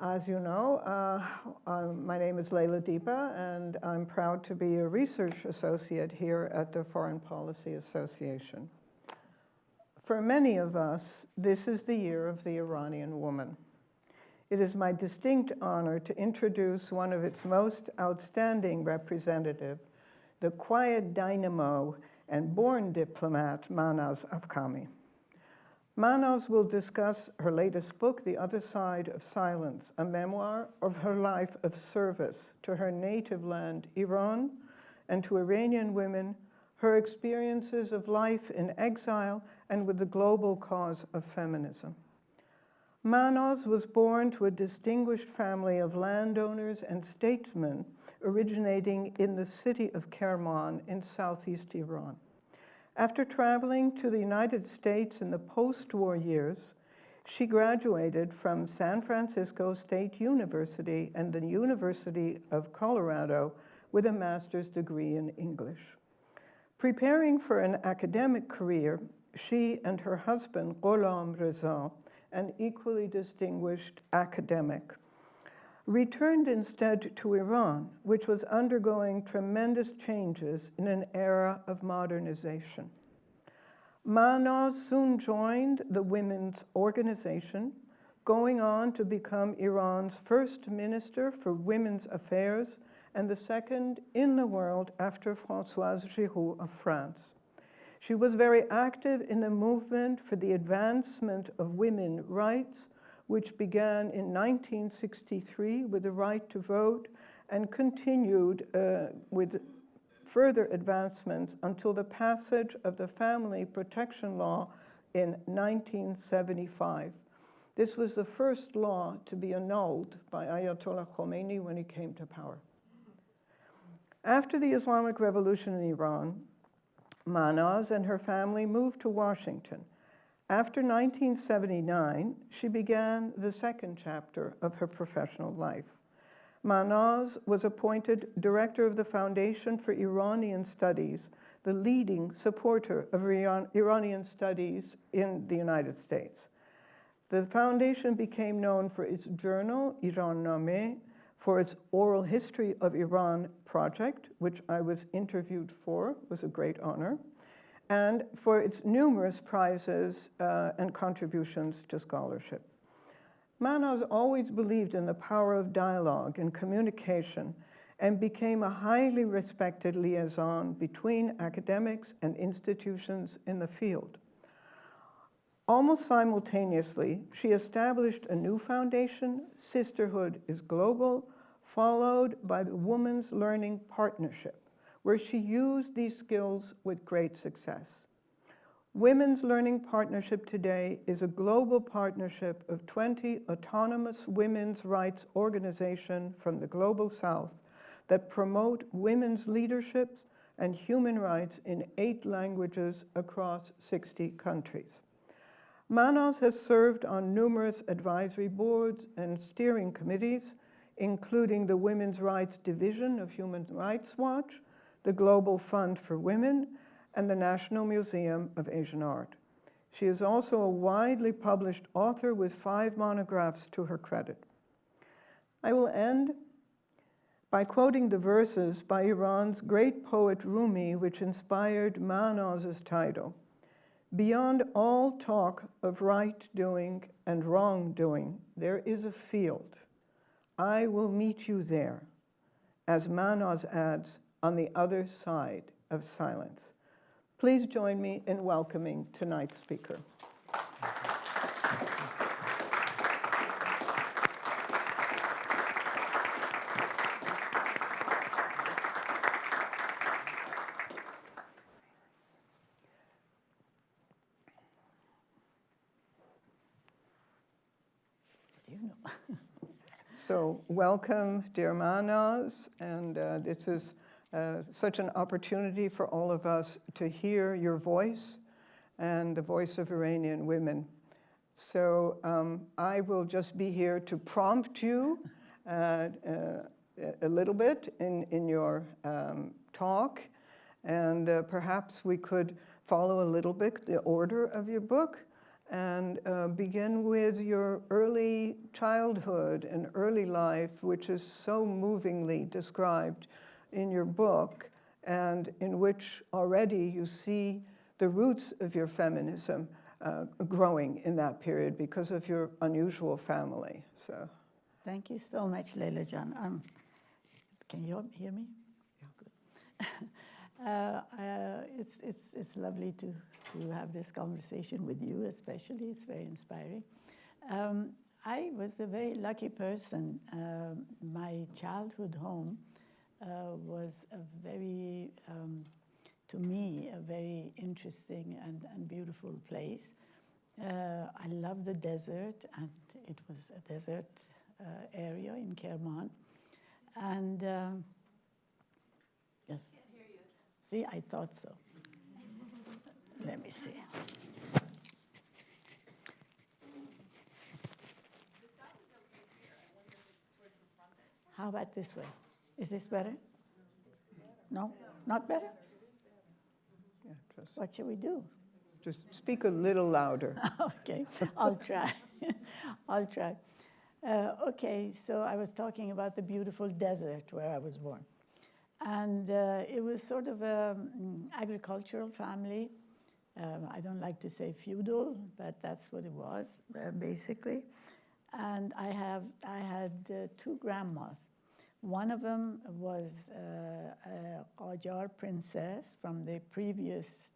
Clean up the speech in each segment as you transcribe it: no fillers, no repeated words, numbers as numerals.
As you know, my name is Leila Deepa, and I'm proud to be a research associate here at the Foreign Policy Association. For many of us, this is the year of the Iranian woman. It is my distinct honor to introduce one of its most outstanding representatives, the quiet dynamo and born diplomat, Mahnaz Afkahmi. Mahnaz will discuss her latest book, The Other Side of Silence, a memoir of her life of service to her native land, Iran, and to Iranian women, her experiences of life in exile and with the global cause of feminism. Mahnaz was born to a distinguished family of landowners and statesmen originating in the city of Kerman in southeast Iran. After traveling to the United States in the post-war years, she graduated from San Francisco State University and the University of Colorado with a master's degree in English. Preparing for an academic career, she and her husband, Gholam Reza, an equally distinguished academic, returned instead to Iran, which was undergoing tremendous changes in an era of modernization. Mahnaz soon joined the women's organization, going on to become Iran's first minister for women's affairs and the second in the world after Françoise Giroud of France. She was very active in the movement for the advancement of women's rights, which began in 1963 with the right to vote and continued with further advancements until the passage of the Family Protection Law in 1975. This was the first law to be annulled by Ayatollah Khomeini when he came to power. After the Islamic Revolution in Iran, Mahnaz and her family moved to Washington. After 1979, she began the second chapter of her professional life. Mahnaz was appointed director of the Foundation for Iranian Studies, the leading supporter of Iranian studies in the United States. The foundation became known for its journal, Iran Nameh, for its oral history of Iran project, which I was interviewed for, was a great honor, and for its numerous prizes and contributions to scholarship. Mahnaz always believed in the power of dialogue and communication and became a highly respected liaison between academics and institutions in the field. Almost simultaneously, she established a new foundation, Sisterhood is Global, followed by the Women's Learning Partnership, where she used these skills with great success. Women's Learning Partnership today is a global partnership of 20 autonomous women's rights organizations from the Global South that promote women's leaderships and human rights in 8 languages across 60 countries. Mahnaz has served on numerous advisory boards and steering committees, including the Women's Rights Division of Human Rights Watch, the Global Fund for Women, and the National Museum of Asian Art. She is also a widely published author with 5 monographs to her credit. I will end by quoting the verses by Iran's great poet Rumi, which inspired Mahnaz's title. Beyond all talk of right doing and wrongdoing, there is a field. I will meet you there, as Mahnaz adds, on the other side of silence. Please join me in welcoming tonight's speaker. So welcome, dear Mahnaz, and this is such an opportunity for all of us to hear your voice and the voice of Iranian women. So I will just be here to prompt you a little bit in your talk, and perhaps we could follow a little bit the order of your book, and begin with your early childhood and early life, which is so movingly described in your book, and in which already you see the roots of your feminism growing in that period because of your unusual family. So, thank you so much, Leila Jan. Can you hear me? Yeah, good. It's lovely to have this conversation with you, especially. It's very inspiring. I was a very lucky person. My childhood home was a very, to me, a very interesting and beautiful place. I love the desert, and it was a desert area in Kerman. And yes, see, I thought so. Let me see. How about this way? Is this better? No? Not better? yeah, What should we do? just speak a little louder. Okay, I'll try. I'll try. Okay, so I was talking about the beautiful desert where I was born. And it was sort of an agricultural family. I don't like to say feudal, but that's what it was, basically. And I had two grandmas. One of them was a Qajar princess from the previous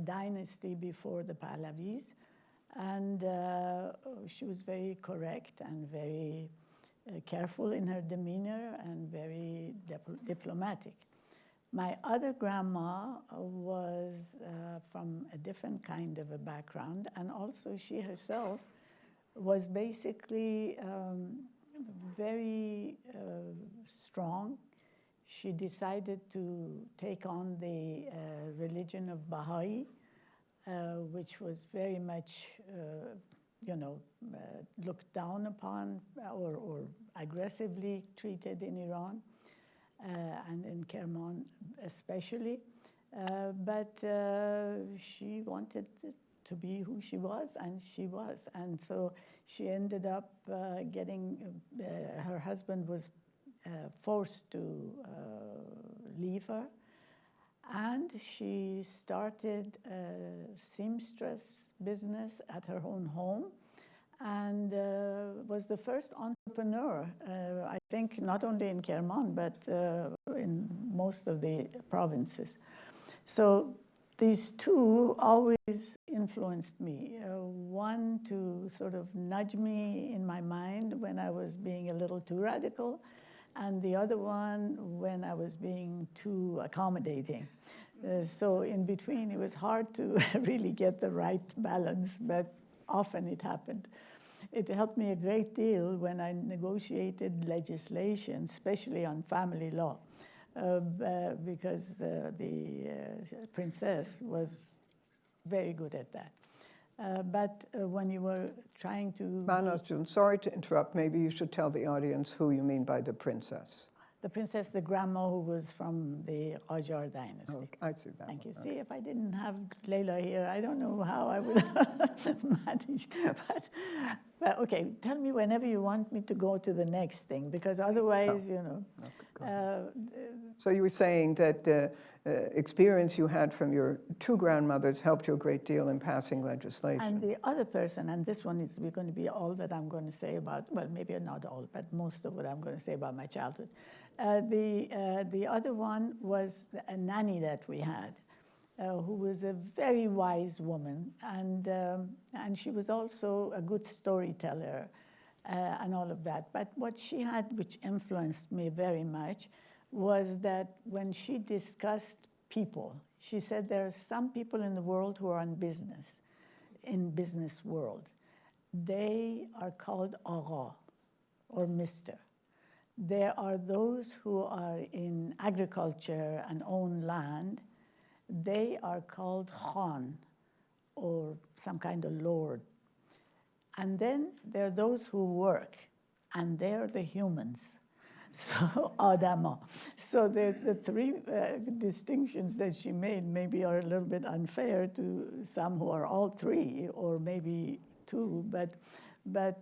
dynasty before the Pahlavis. And she was very correct and very careful in her demeanor and very diplomatic. My other grandma was from a different kind of a background, and also she herself was basically very strong. She decided to take on the religion of Baha'i, which was very much, looked down upon or aggressively treated in Iran and in Kerman especially. But she wanted to be who she was, and she was. And so she ended up getting, her husband was forced to leave her. And she started a seamstress business at her own home, and was the first entrepreneur, I think, not only in Kerman, but in most of the provinces. So these two always influenced me. One to sort of nudge me in my mind when I was being a little too radical, and the other one when I was being too accommodating. So in between, it was hard to really get the right balance, but often it happened. It helped me a great deal when I negotiated legislation, especially on family law, because the princess was very good at that. But when you were trying to... Mahnaz, sorry to interrupt. Maybe you should tell the audience who you mean by the princess. The princess, the grandma who was from the Qajar dynasty. Okay, I see that. Thank you. Okay. See, if I didn't have Leila here, I don't know how I would have managed. But okay, tell me whenever you want me to go to the next thing, because otherwise, So you were saying that the experience you had from your two grandmothers helped you a great deal in passing legislation. And the other person, and this one is going to be all that I'm going to say about, well, maybe not all, but most of what I'm going to say about my childhood. The other one was a nanny that we had, who was a very wise woman, and she was also a good storyteller and all of that. But what she had, which influenced me very much, was that when she discussed people, she said there are some people in the world who are in business world. They are called Agha, or Mr. There are those who are in agriculture and own land. They are called Khan, or some kind of lord. And then there are those who work, and they're the humans. So Adama. So the three distinctions that she made maybe are a little bit unfair to some who are all three, or maybe two, but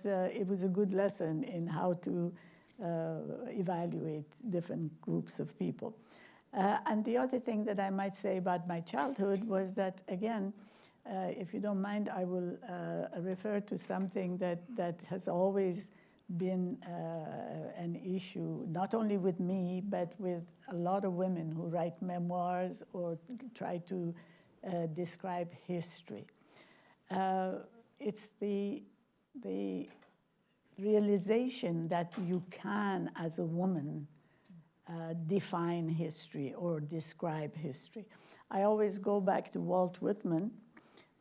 it was a good lesson in how to evaluate different groups of people. And the other thing that I might say about my childhood was that, again, if you don't mind, I will refer to something that has always been an issue, not only with me, but with a lot of women who write memoirs or try to describe history. It's the realization that you can, as a woman, define history or describe history. I always go back to Walt Whitman,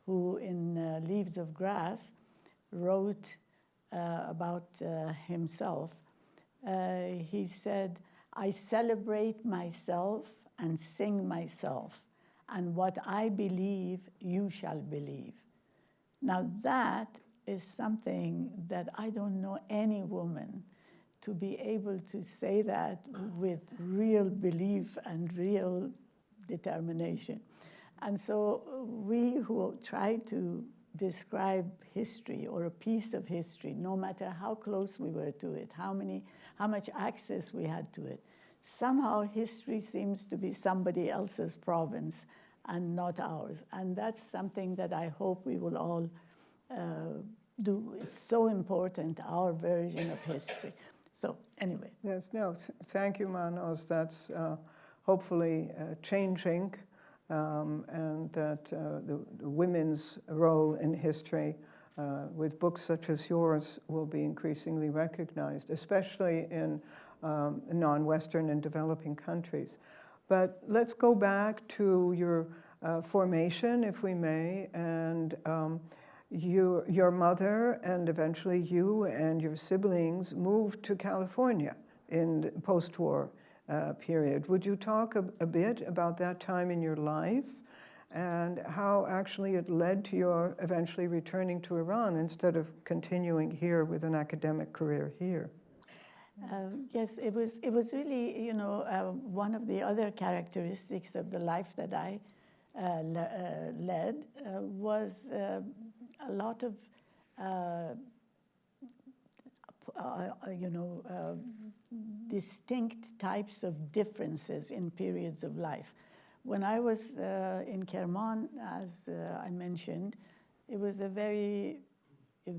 who in Leaves of Grass wrote about himself. He said, "I celebrate myself and sing myself, and what I believe, you shall believe." Now that is something that I don't know any woman to be able to say that with real belief and real determination. And so we who try to describe history or a piece of history, no matter how close we were to it, how much access we had to it, somehow history seems to be somebody else's province and not ours. And that's something that I hope we will all do. It's so important, our version of history. So anyway. Yes, no, thank you, Mahnaz. That's hopefully changing, and that the women's role in history with books such as yours will be increasingly recognized, especially in non-Western and developing countries. But let's go back to your formation, if we may, and your mother and eventually you and your siblings moved to California in the post-war period. Would you talk a bit about that time in your life and how actually it led to your eventually returning to Iran instead of continuing here with an academic career here? Yes, it was really, you know, one of the other characteristics of the life that I led was a lot of, you know, distinct types of differences in periods of life. When I was in Kerman, as I mentioned, it was a very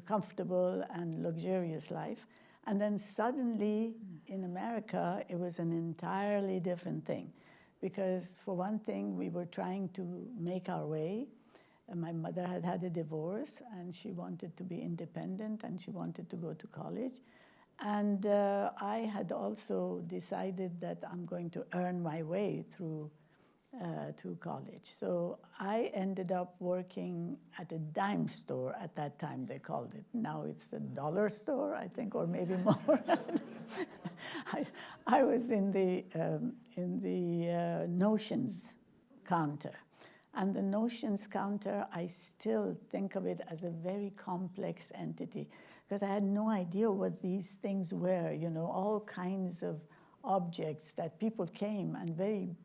comfortable and luxurious life. And then suddenly in America, it was an entirely different thing. Because for one thing, we were trying to make our way. And my mother had had a divorce, and she wanted to be independent, and she wanted to go to college. And I had also decided that I'm going to earn my way through college. So I ended up working at a dime store at that time, they called it. Now it's the dollar store, I think, or maybe more. I was in the notions counter. And the notions counter, I still think of it as a very complex entity, because I had no idea what these things were, you know, all kinds of objects that people came and very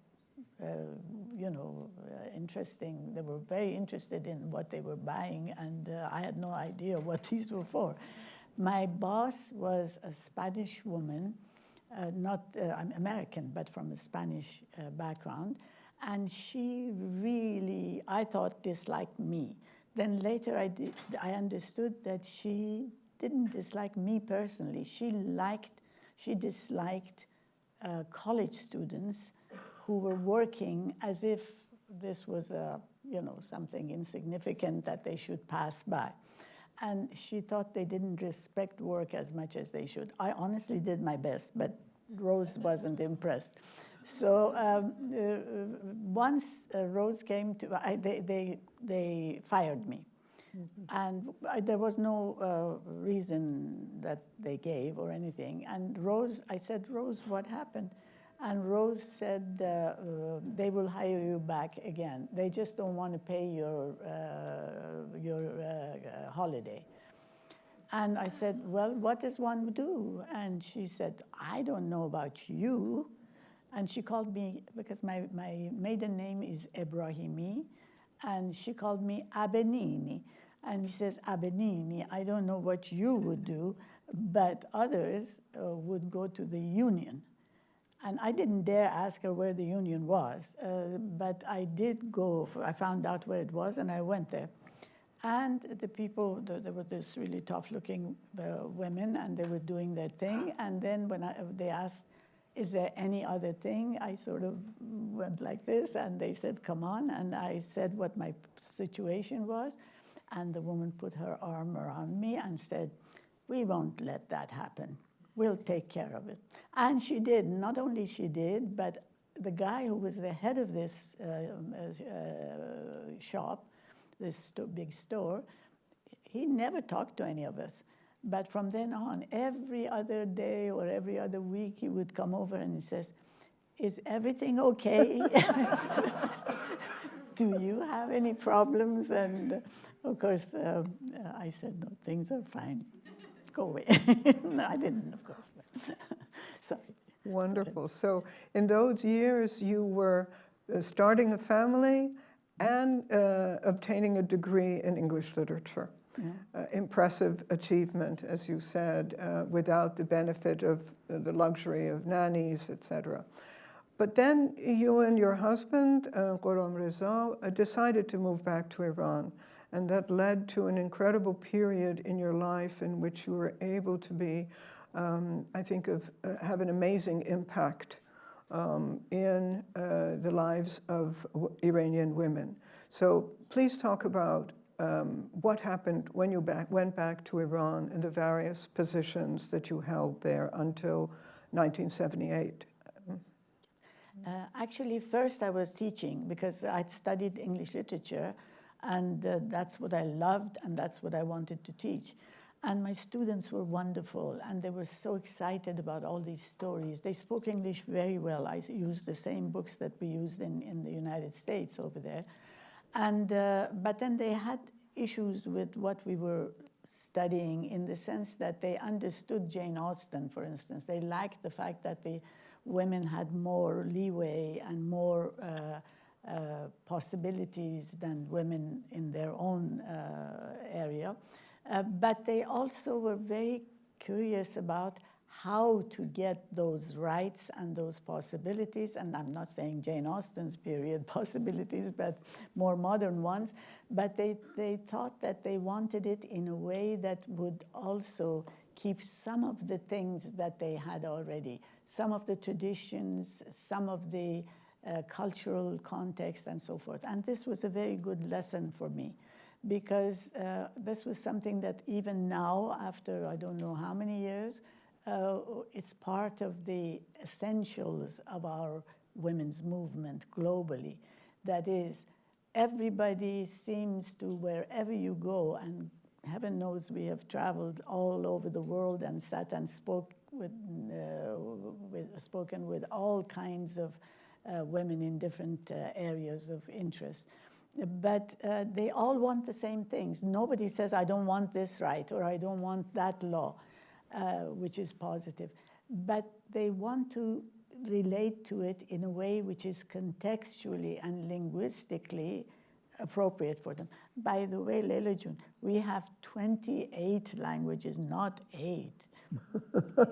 you know, interesting. They were very interested in what they were buying, and I had no idea what these were for. My boss was a Spanish woman, not I'm American, but from a Spanish background, and she really, I thought, disliked me. Then later I understood that she didn't dislike me personally. She disliked college students who were working as if this was you know, something insignificant that they should pass by. And she thought they didn't respect work as much as they should. I honestly did my best, but Rose wasn't impressed. So once Rose came to, they fired me. Mm-hmm. And there was no reason that they gave or anything. And Rose, I said, "Rose, what happened?" And Rose said, they will hire you back again. They just don't want to pay your holiday. And I said, well, what does one do? And she said, I don't know about you. And she called me, because my maiden name is Ebrahimi, and she called me Abenini. And she says, Abenini, I don't know what you would do, but others would go to the union. And I didn't dare ask her where the union was, but I did go. I found out where it was, and I went there. And the people, there were this really tough-looking women, and they were doing their thing. And then when they asked, is there any other thing? I sort of went like this, and they said, come on. And I said what my situation was. And the woman put her arm around me and said, we won't let that happen. We'll take care of it. And she did. Not only she did, but the guy who was the head of this shop, this big store, he never talked to any of us. But from then on, every other day or every other week, he would come over and he says, is everything okay? Do you have any problems? And of course, I said, no, things are fine. Go away. No, I didn't, of course. Sorry. Wonderful. So in those years, you were starting a family and obtaining a degree in English literature. Yeah. Impressive achievement, as you said, without the benefit of the luxury of nannies, etc. But then you and your husband, Ghulam Reza, decided to move back to Iran. And that led to an incredible period in your life in which you were able to be, I think, have an amazing impact in the lives of Iranian women. So please talk about what happened when you went back to Iran and the various positions that you held there until 1978. Actually, first I was teaching because I'd studied English literature, and that's what I loved, and that's what I wanted to teach. And my students were wonderful, and they were so excited about all these stories. They spoke English very well. I used the same books that we used in the United States over there. And, but then they had issues with what we were studying in the sense that they understood Jane Austen, for instance. They liked the fact that the women had more leeway and more possibilities than women in their own area. But they also were very curious about how to get those rights and those possibilities. And I'm not saying Jane Austen's period possibilities, but more modern ones. But they thought that they wanted it in a way that would also keep some of the things that they had already, some of the traditions, some of the cultural context and so forth. And this was a very good lesson for me, because this was something that even now, after I don't know how many years, it's part of the essentials of our women's movement globally. That is, everybody seems to, wherever you go, and heaven knows we have traveled all over the world and sat and spoken with all kinds of women in different areas of interest. But they all want the same things. Nobody says, I don't want this right, or I don't want that law, which is positive. But they want to relate to it in a way which is contextually and linguistically appropriate for them. By the way, Leila June, we have 28 languages, not 8.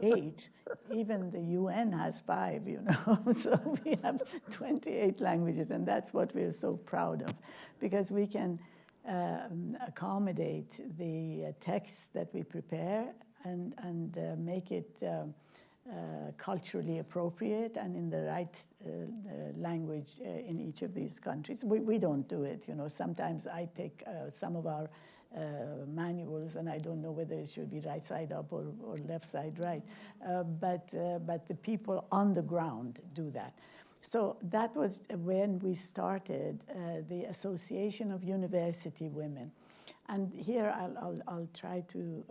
8. Even the UN has 5, you know. So we have 28 languages, and that's what we're so proud of, because we can accommodate the texts that we prepare and make it culturally appropriate and in the right language in each of these countries. We don't do it, you know. Sometimes I take some of our manuals, and I don't know whether it should be right side up or left side right. But the people on the ground do that. So that was when we started the Association of University Women. And here I'll try to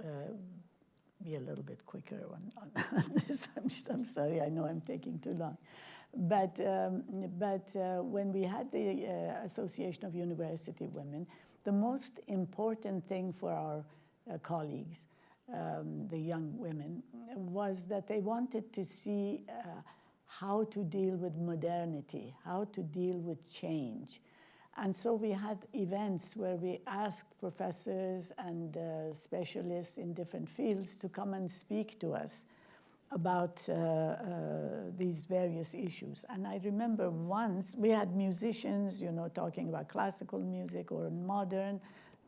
be a little bit quicker on this. I'm sorry, I know I'm taking too long. But when we had the Association of University Women, the most important thing for our colleagues the young women, was that they wanted to see how to deal with modernity, how to deal with change. And so we had events where we asked professors and specialists in different fields to come and speak to us about these various issues. And I remember once we had musicians, you know, talking about classical music or modern,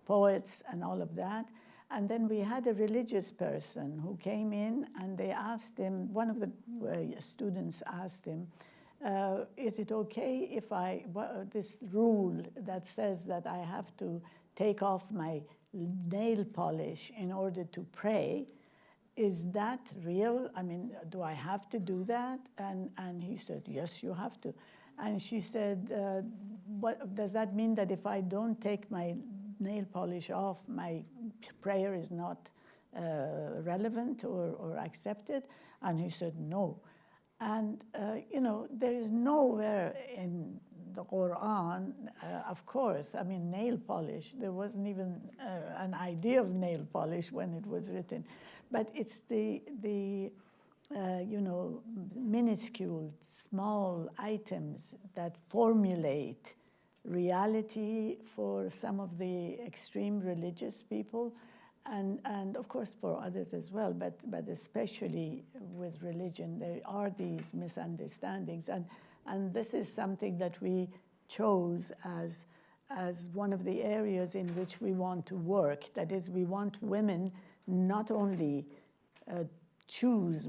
poets and all of that. And then we had a religious person who came in, and they asked him, one of the students asked him, is it okay if this rule that says that I have to take off my nail polish in order to pray, is that real? I mean, do I have to do that? And he said, yes, you have to. And she said, what does that mean, that if I don't take my nail polish off, my prayer is not relevant or accepted? And he said, no. And, you know, there is nowhere in the Quran, of course, I mean, nail polish, there wasn't even an idea of nail polish when it was written. But it's the you know, minuscule, small items that formulate reality for some of the extreme religious people, and of course for others as well, but especially with religion, there are these misunderstandings, and this is something that we chose as one of the areas in which we want to work. That is, we want women not only choose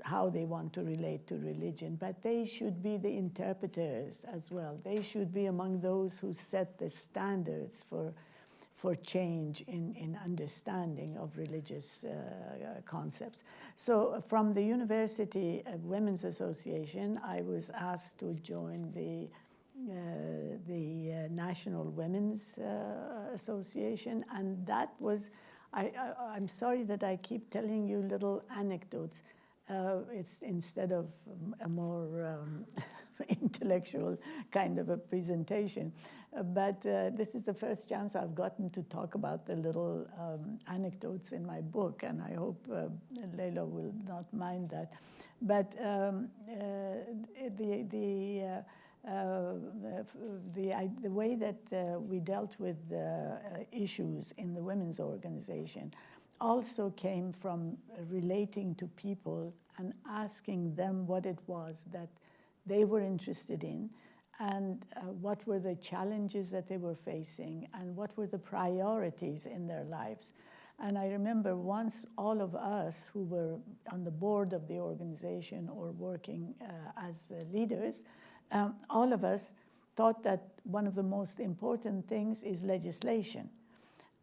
how they want to relate to religion, but they should be the interpreters as well. They should be among those who set the standards for change in understanding of religious concepts. So from the University Women's Association, I was asked to join the National Women's Association, and that was, I'm sorry that I keep telling you little anecdotes. It's instead of a more intellectual kind of a presentation. But this is the first chance I've gotten to talk about the little anecdotes in my book, and I hope Leila will not mind that. But the way that we dealt with issues in the women's organization also came from relating to people and asking them what it was that they were interested in, and what were the challenges that they were facing, and what were the priorities in their lives. And I remember once all of us who were on the board of the organization or working as leaders, all of us thought that one of the most important things is legislation,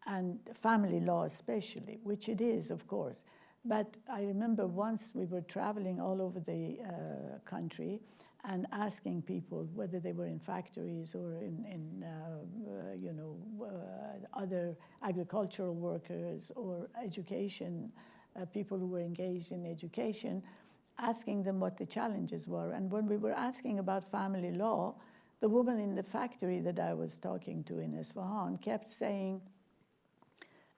and family law especially, which it is, of course. But I remember once we were traveling all over the country and asking people whether they were in factories or in you know, other agricultural workers or education, people who were engaged in education, asking them what the challenges were. And when we were asking about family law, the woman in the factory that I was talking to in Isfahan kept saying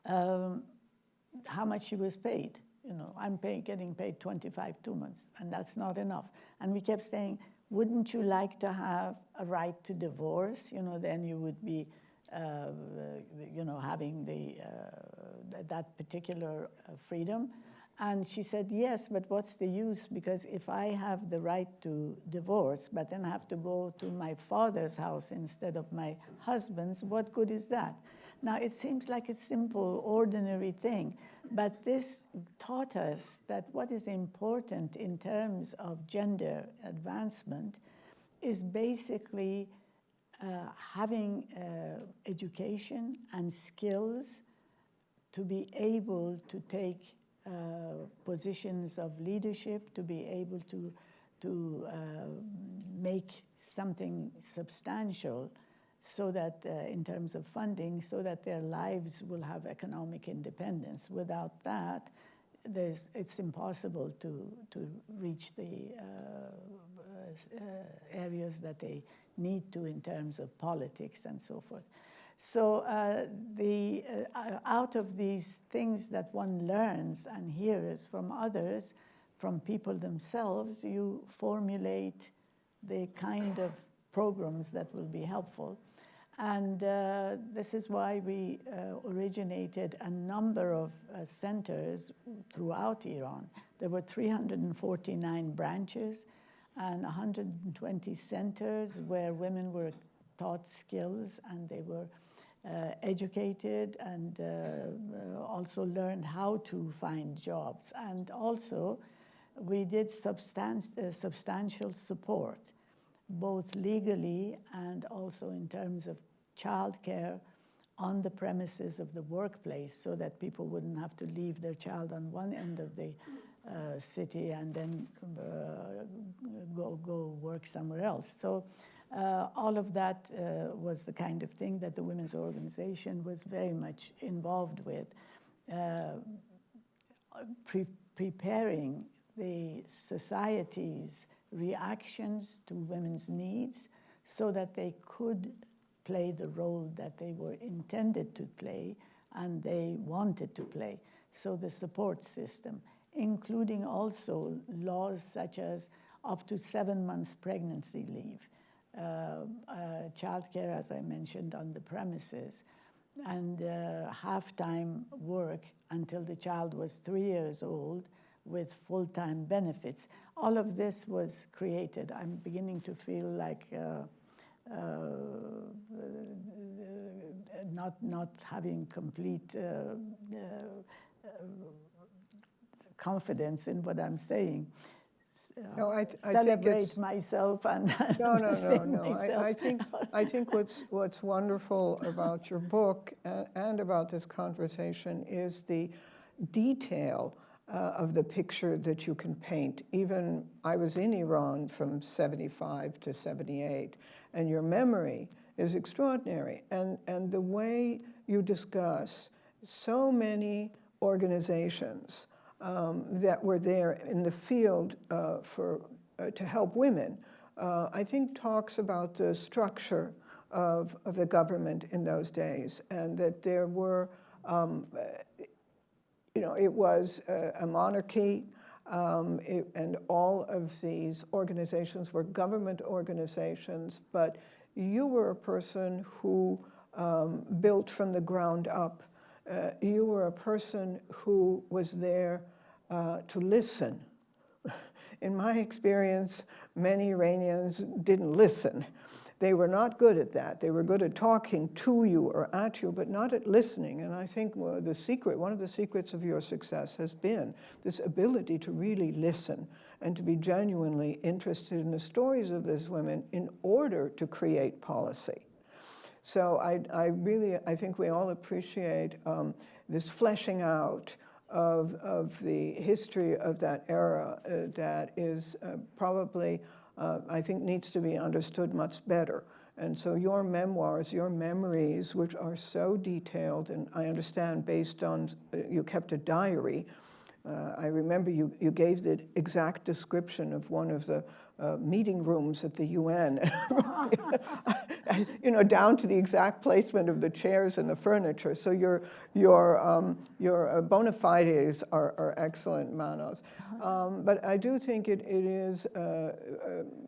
how much she was paid. You know, I'm getting paid 25 tumans, and that's not enough. And we kept saying, wouldn't you like to have a right to divorce? You know, then you would be, you know, having that particular freedom. And she said, yes, but what's the use? Because if I have the right to divorce, but then have to go to my father's house instead of my husband's, what good is that? Now, it seems like a simple, ordinary thing, but this taught us that what is important in terms of gender advancement is basically having education and skills to be able to take positions of leadership, to be able to make something substantial, so that in terms of funding, so that their lives will have economic independence. Without that, it's impossible to reach the areas that they need to in terms of politics and so forth. So out of these things that one learns and hears from others, from people themselves, you formulate the kind of programs that will be helpful. And this is why we originated a number of centers throughout Iran. There were 349 branches and 120 centers where women were taught skills, and they were educated, and also learned how to find jobs. And also, we did substantial support, both legally and also in terms of childcare on the premises of the workplace, so that people wouldn't have to leave their child on one end of the city and then go work somewhere else. So all of that was the kind of thing that the women's organization was very much involved with, preparing the society's reactions to women's needs so that they could play the role that they were intended to play and they wanted to play. So the support system, including also laws such as up to 7 months pregnancy leave, childcare, as I mentioned, on the premises, and half-time work until the child was 3 years old with full-time benefits. All of this was created. I'm beginning to feel like not having complete confidence in what I'm saying. No, I celebrate myself and no. myself. I think what's wonderful about your book and about this conversation is the detail of the picture that you can paint. Even I was in Iran from 75 to 78, and your memory is extraordinary. And the way you discuss so many organizations that were there in the field to help women, I think talks about the structure of the government in those days, and that there were, it was a monarchy, and all of these organizations were government organizations, but you were a person who built from the ground up. You were a person who was there to listen. In my experience, many Iranians didn't listen. They were not good at that. They were good at talking to you or at you, but not at listening. And I think one of the secrets of your success has been this ability to really listen and to be genuinely interested in the stories of these women in order to create policy. So I think we all appreciate this fleshing out of the history of that era that is probably, I think, needs to be understood much better. And so your memoirs, your memories, which are so detailed, and I understand based on, you kept a diary. I remember you gave the exact description of one of the meeting rooms at the UN, down to the exact placement of the chairs and the furniture. So your bona fides are excellent, Mahnaz. But I do think it is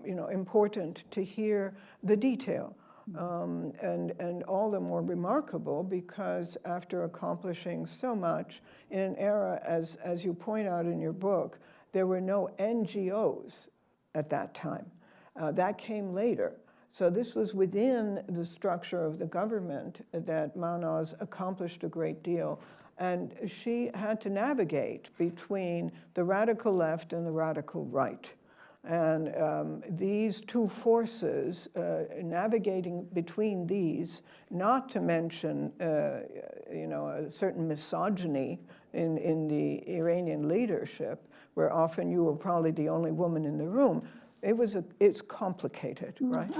important to hear the detail. And all the more remarkable because after accomplishing so much in an era, as you point out in your book, there were no NGOs at that time. That came later. So this was within the structure of the government that Mahnaz accomplished a great deal. And she had to navigate between the radical left and the radical right. And these two forces, navigating between these, not to mention, a certain misogyny in the Iranian leadership, where often you were probably the only woman in the room. It's complicated, right?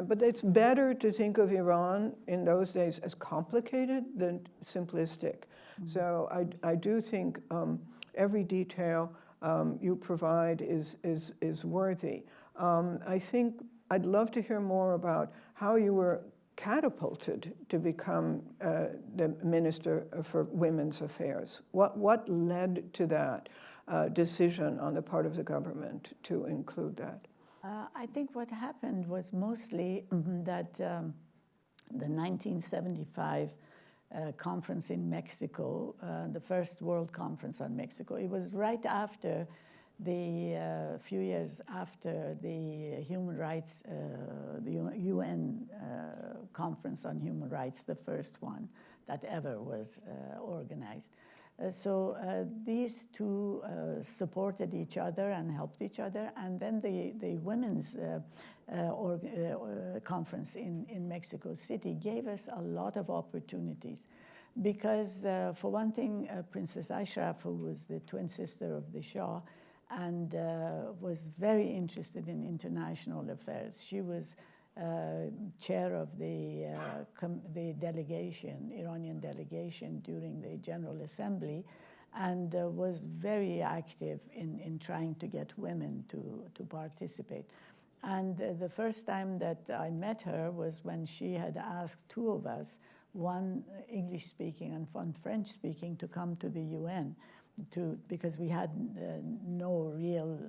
But it's better to think of Iran in those days as complicated than simplistic. So I do think every detail you provide is worthy. I think I'd love to hear more about how you were catapulted to become the Minister for Women's Affairs? What led to that decision on the part of the government to include that? I think what happened was mostly that the 1975 conference in Mexico, the first World Conference on Mexico, it was right after the few years after the human rights, the UN conference on human rights, the first one that ever was organized. So these two supported each other and helped each other. And then the women's conference in Mexico City gave us a lot of opportunities. Because for one thing, Princess Ashraf, who was the twin sister of the Shah, and was very interested in international affairs. She was chair of the delegation, Iranian delegation during the General Assembly, and was very active in trying to get women to participate. And the first time that I met her was when she had asked two of us, one English-speaking and one French-speaking, to come to the UN. Because we had no real,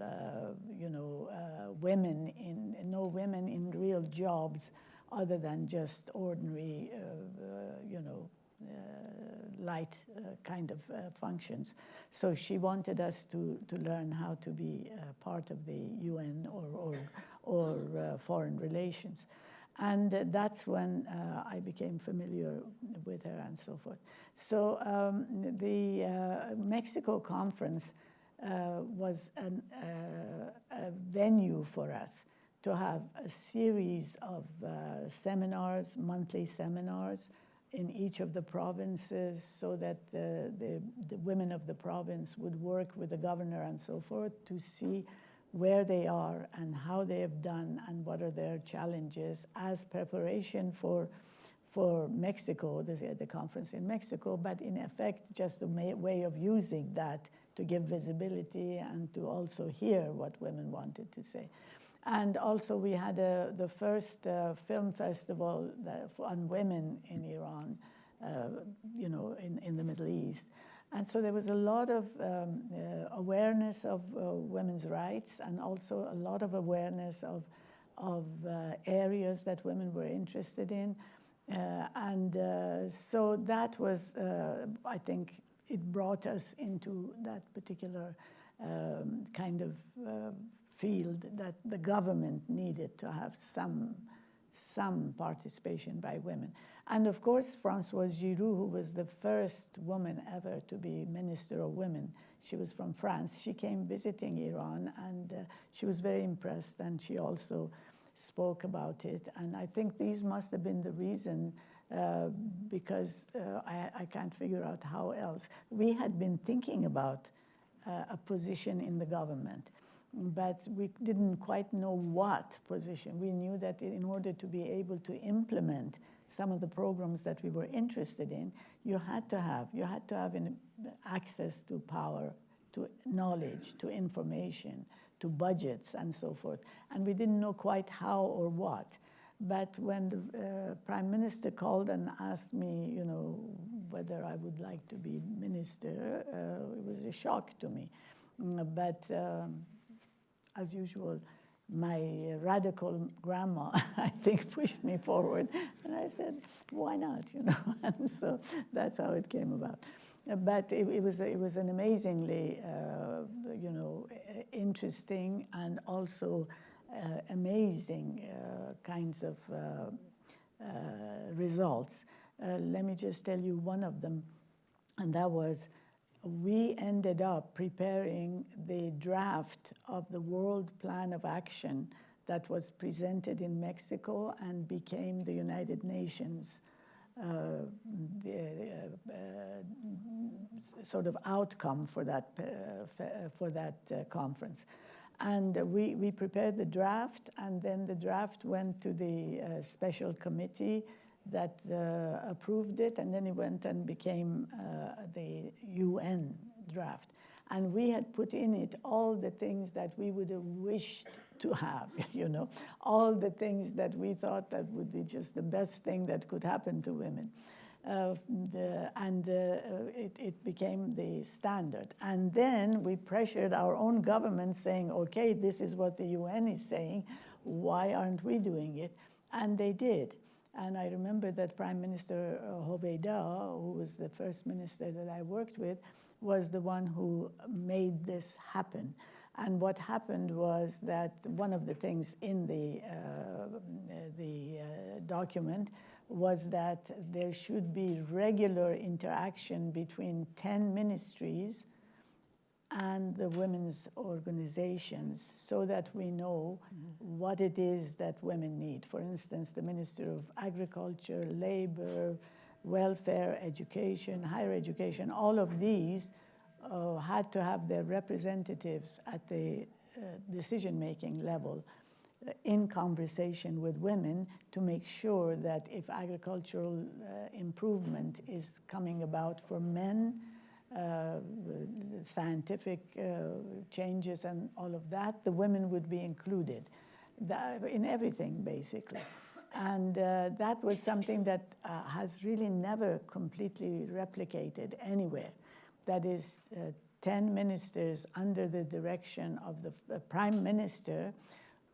women in real jobs other than just ordinary, light kind of functions. So she wanted us to learn how to be part of the UN or foreign relations. And that's when I became familiar with her and so forth. So the Mexico conference was a venue for us to have a series of seminars, monthly seminars in each of the provinces, so that the women of the province would work with the governor and so forth to see where they are and how they have done and what are their challenges as preparation for Mexico, the conference in Mexico, but in effect just a way of using that to give visibility and to also hear what women wanted to say. And also we had the first film festival on women in Iran, in the Middle East. And so there was a lot of awareness of women's rights, and also a lot of awareness of areas that women were interested in. So that was, I think, it brought us into that particular kind of field that the government needed to have some participation by women. And of course, Françoise Giroud, who was the first woman ever to be Minister of Women, she was from France. She came visiting Iran, and she was very impressed, and she also spoke about it. And I think these must have been the reason, because I can't figure out how else. We had been thinking about a position in the government, but we didn't quite know what position. We knew that in order to be able to implement some of the programs that we were interested in, you had to have access to power, to knowledge, to information, to budgets, and so forth. And we didn't know quite how or what. But when the Prime Minister called and asked me, whether I would like to be minister, it was a shock to me. But as usual, my radical grandma, I think, pushed me forward. And I said, why not, And so that's how it came about. But it was an amazingly, interesting and also amazing kinds of results. Let me just tell you one of them, and that was, we ended up preparing the draft of the World Plan of Action that was presented in Mexico and became the United Nations sort of outcome for that conference. And we prepared the draft, and then the draft went to the special committee that approved it, and then it went and became the UN draft. And we had put in it all the things that we would have wished to have, you know, all the things that we thought that would be just the best thing that could happen to women. It became the standard. And then we pressured our own government saying, okay, this is what the UN is saying, why aren't we doing it? And they did. And I remember that Prime Minister Hobeida, who was the first minister that I worked with, was the one who made this happen. And what happened was that one of the things in the document was that there should be regular interaction between 10 ministries and the women's organizations so that we know what it is that women need. For instance, the Minister of Agriculture, Labor, Welfare, Education, Higher Education, all of these had to have their representatives at the decision-making level in conversation with women to make sure that if agricultural improvement is coming about for men, scientific changes and all of that, the women would be included in everything, basically. And that was something that has really never completely replicated anywhere. That is, 10 ministers under the direction of the prime minister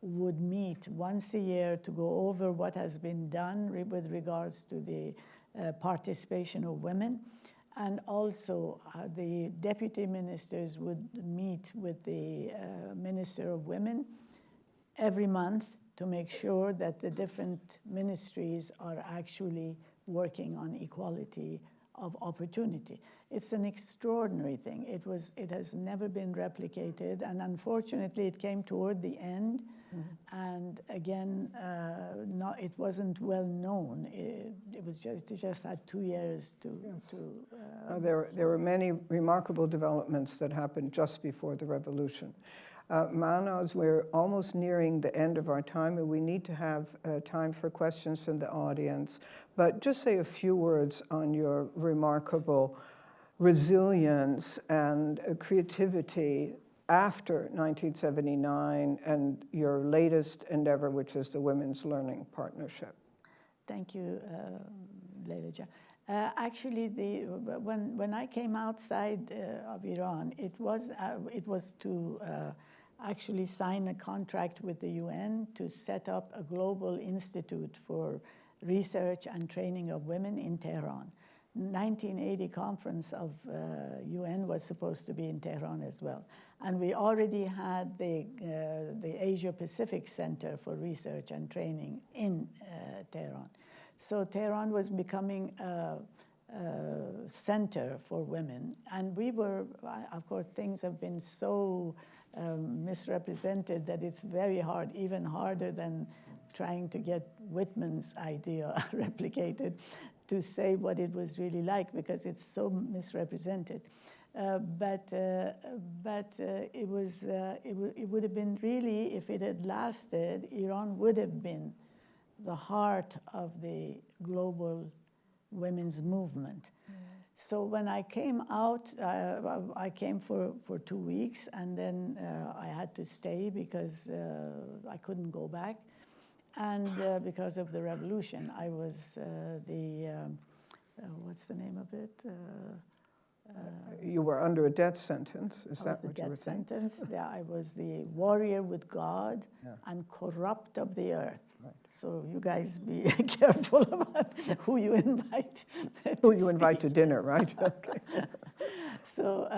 would meet once a year to go over what has been done with regards to the participation of women. And also, the deputy ministers would meet with the Minister of Women every month to make sure that the different ministries are actually working on equality of opportunity. It's an extraordinary thing. It has never been replicated, and unfortunately, it came toward the end. And again, it wasn't well known. It just had 2 years to. There were many remarkable developments that happened just before the revolution. Mahnaz, we're almost nearing the end of our time, and we need to have time for questions from the audience. But just say a few words on your remarkable resilience and creativity after 1979 and your latest endeavor, which is the Women's Learning Partnership. Thank you, Leila. Actually, when I came outside of Iran, it was to actually sign a contract with the UN to set up a global institute for research and training of women in Tehran. 1980 conference of UN was supposed to be in Tehran as well. And we already had the Asia Pacific Center for Research and Training in Tehran. So Tehran was becoming a center for women. And we were, of course, things have been so misrepresented that it's very hard, even harder than trying to get Whitman's idea replicated, to say what it was really like, because it's so misrepresented. But it would have been really, if it had lasted, Iran would have been the heart of the global women's movement. So when I came out, I came for 2 weeks, and then I had to stay because I couldn't go back. And because of the revolution, I was what's the name of it? You were under a death sentence, is that what you were saying? I was a death sentence. Yeah, I was the warrior with God and corrupt of the earth. Right. So you guys be careful about who you invite. Who you invite to dinner, right? Okay. So,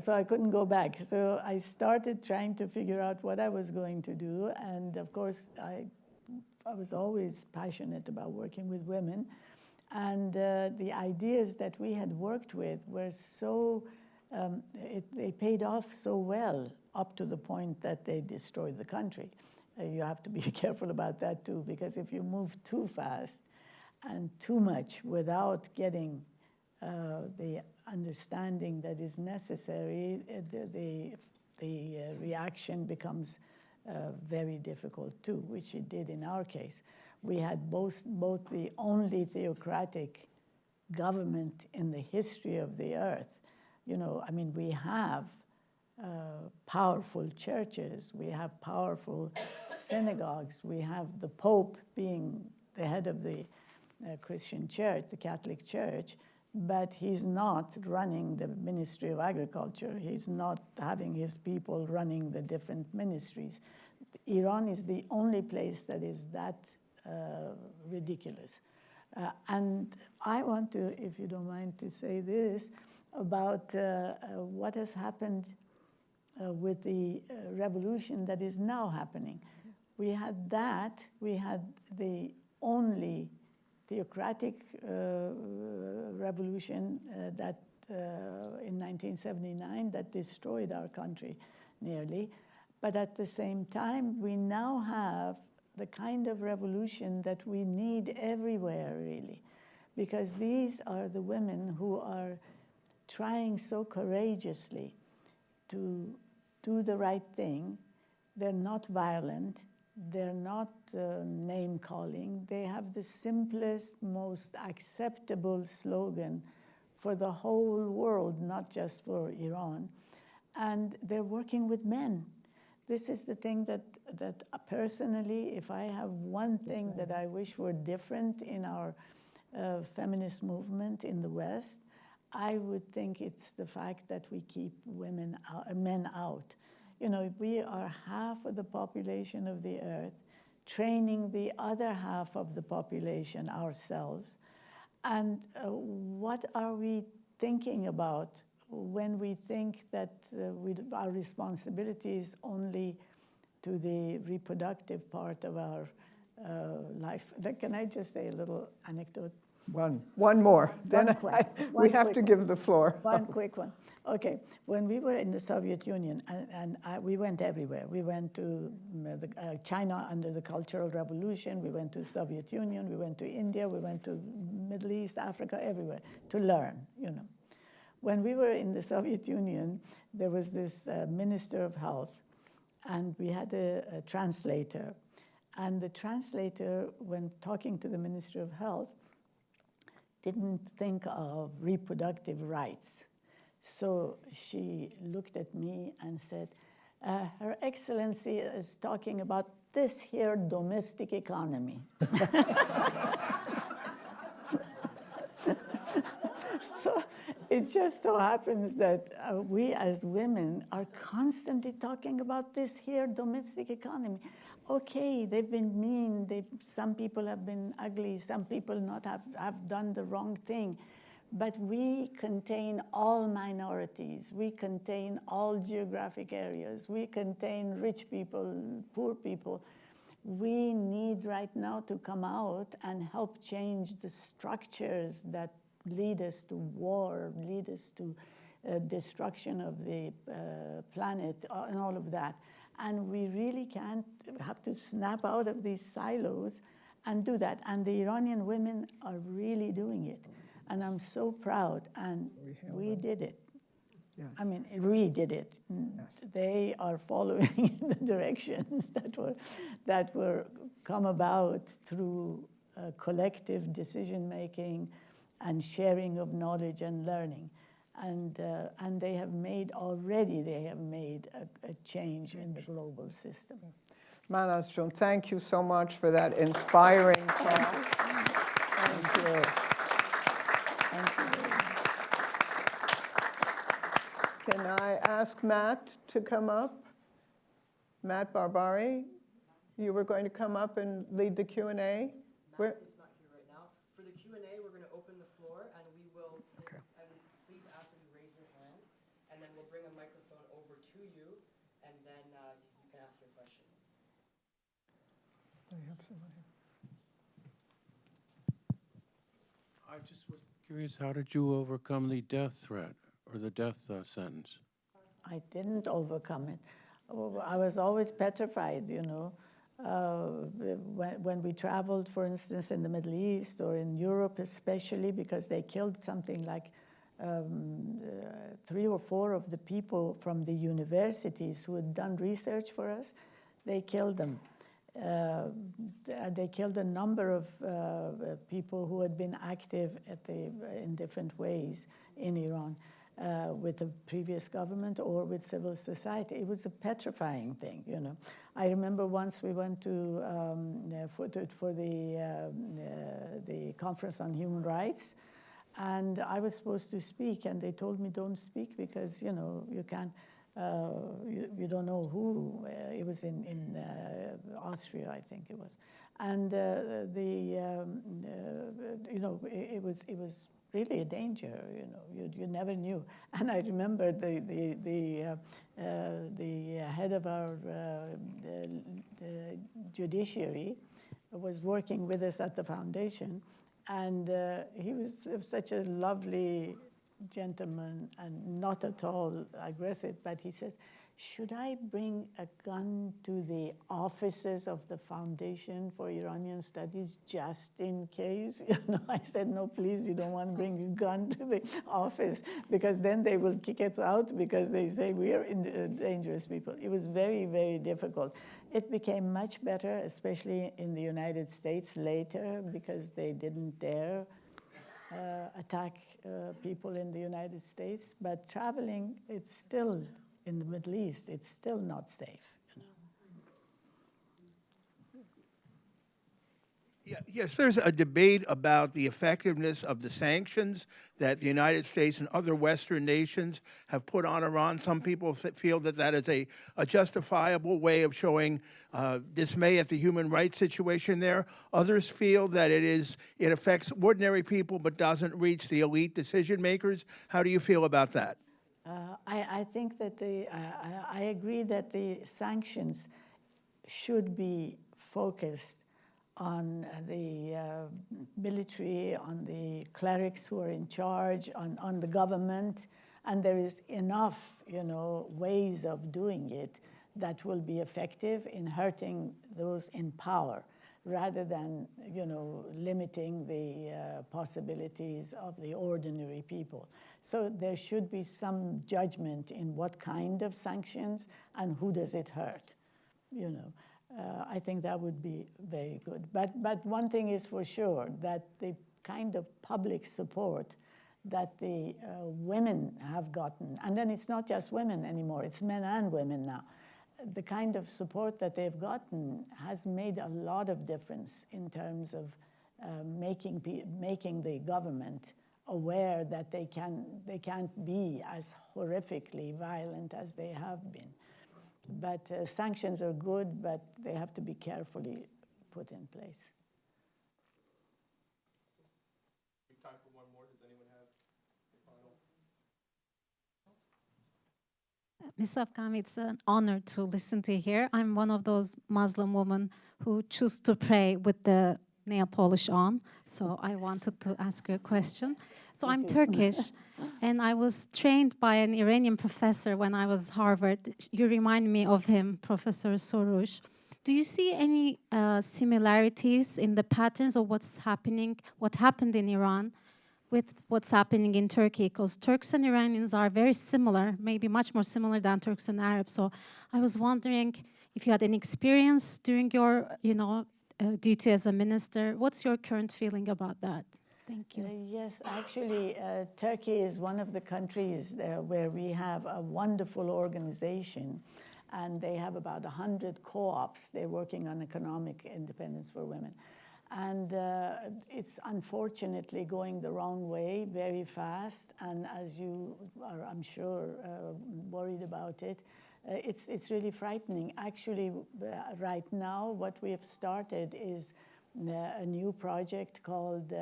so I couldn't go back. So I started trying to figure out what I was going to do. And of course, I was always passionate about working with women. And the ideas that we had worked with were so, they paid off so well up to the point that they destroyed the country. You have to be careful about that too, because if you move too fast and too much without getting the understanding that is necessary, the reaction becomes very difficult too, which it did in our case. We had both the only theocratic government in the history of the earth You know, I mean, we have powerful churches, we have powerful synagogues, we have the Pope being the head of the Christian church, the Catholic Church, but he's not running the Ministry of Agriculture. He's not having his people running the different ministries. Iran is the only place that is that ridiculous. And I want to, if you don't mind, to say this about what has happened with the revolution that is now happening. We had that, we had the only theocratic revolution that in 1979 that destroyed our country nearly. But at the same time, we now have the kind of revolution that we need everywhere, really, because these are the women who are trying so courageously to do the right thing. They're not violent. They're not name-calling. They have the simplest, most acceptable slogan for the whole world, not just for Iran. And they're working with men. This is the thing that personally, if I have one thing that I wish were different in our feminist movement in the West, I would think it's the fact that we keep men out. You know, we are half of the population of the earth, training the other half of the population ourselves. And what are we thinking about when we think that our responsibility is only to the reproductive part of our life? Can I just say a little anecdote? One more. Then we have to give the floor. One quick one. Okay, when we were in the Soviet Union, and we went everywhere. We went to China under the Cultural Revolution. We went to the Soviet Union. We went to India. We went to Middle East, Africa, everywhere to learn, you know. When we were in the Soviet Union, there was this Minister of Health, and we had a translator. And the translator, when talking to the Minister of Health, didn't think of reproductive rights. So she looked at me and said, Her Excellency is talking about this here domestic economy. So it just so happens that we as women are constantly talking about this here domestic economy. Okay, they've been mean, some people have been ugly, some people have done the wrong thing, but we contain all minorities, we contain all geographic areas, we contain rich people, poor people. We need right now to come out and help change the structures that lead us to war, lead us to destruction of the planet, and all of that. And we really have to snap out of these silos and do that. And the Iranian women are really doing it. And I'm so proud. And we did it. Yes. I mean, we did it. Yes. They are following the directions that were come about through collective decision-making and sharing of knowledge and learning. And they have made a change in the global system. Mahnaz, thank you so much for that inspiring talk. Thank you. Thank you very much. Can I ask Matt to come up? Matt Barbari, you were going to come up and lead the Q&A? Matt is not here right now. For the Q&A, we're going to open the floor, and we will. Okay. And please ask that you raise your hand, and then we'll bring a microphone over to you, and then you can ask your question. Do you have someone here? I just was curious, how did you overcome the death threat or the death sentence? I didn't overcome it. I was always petrified, you know. When we traveled, for instance, in the Middle East or in Europe especially, because they killed something like 3 or 4 of the people from the universities who had done research for us, they killed them. They killed a number of people who had been active in different ways in Iran. with the previous government or with civil society. It was a petrifying thing, you know. I remember once we went to for the Conference on Human Rights, and I was supposed to speak, and they told me don't speak because, you know, you can't, you don't know who. It was in Austria, I think it was. And you know, it was really a danger, you know, you never knew. And I remember the head of our judiciary was working with us at the foundation, and he was such a lovely gentleman and not at all aggressive, but he says, should I bring a gun to the offices of the Foundation for Iranian Studies just in case? You know, I said, no, please, you don't want to bring a gun to the office because then they will kick us out because they say we are dangerous people. It was very, very difficult. It became much better, especially in the United States later, because they didn't dare attack people in the United States. But traveling, it's still, in the Middle East, it's still not safe. You know? Yes, there's a debate about the effectiveness of the sanctions that the United States and other Western nations have put on Iran. Some people feel that that is a justifiable way of showing dismay at the human rights situation there. Others feel that it affects ordinary people but doesn't reach the elite decision makers. How do you feel about that? I think that I agree that the sanctions should be focused on the military, on the clerics who are in charge, on the government, and there is enough, you know, ways of doing it that will be effective in hurting those in power, rather than, you know, limiting the possibilities of the ordinary people. So there should be some judgment in what kind of sanctions and who does it hurt, you know. I think that would be very good. But one thing is for sure, that the kind of public support that the women have gotten, and then it's not just women anymore, it's men and women now. The kind of support that they've gotten has made a lot of difference in terms of making the government aware that they can't be as horrifically violent as they have been. But sanctions are good, but they have to be carefully put in place. We have time for one more. Does anyone have a final? Ms. Afkahmi, it's an honor to listen to you here. I'm one of those Muslim women who choose to pray with the nail polish on, so I wanted to ask you a question. So I'm Turkish, and I was trained by an Iranian professor when I was Harvard. You remind me of him, Professor Soroush. Do you see any similarities in the patterns of what happened in Iran with what's happening in Turkey? Because Turks and Iranians are very similar, maybe much more similar than Turks and Arabs. So I was wondering if you had any experience during your, you know, duty as a minister. What's your current feeling about that? Thank you. Yes, actually, Turkey is one of the countries where we have a wonderful organization, and they have about 100 co-ops. They're working on economic independence for women. And it's unfortunately going the wrong way very fast, and as you are, I'm sure, worried about it, it's really frightening. Actually, right now, what we have started is a new project called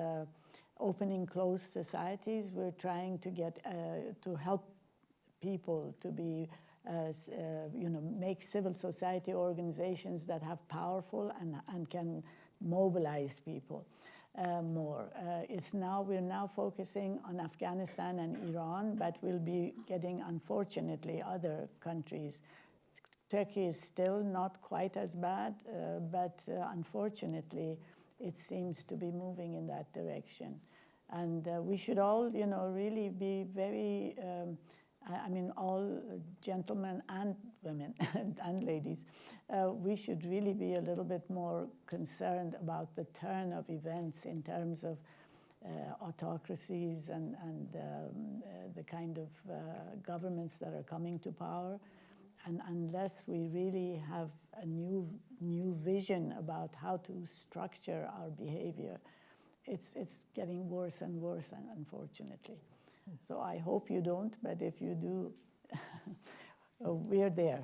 Opening Closed Societies. We're trying to get to help people to be, you know, make civil society organizations that have powerful and can mobilize people more. We're now focusing on Afghanistan and Iran, but we'll be getting, unfortunately, other countries. Turkey is still not quite as bad, but unfortunately, it seems to be moving in that direction. And we should all, you know, really be very, I mean, all gentlemen and women and ladies, we should really be a little bit more concerned about the turn of events in terms of autocracies and the kind of governments that are coming to power. And unless we really have a new vision about how to structure our behavior, it's getting worse and worse, unfortunately. So I hope you don't, but if you do, we're there.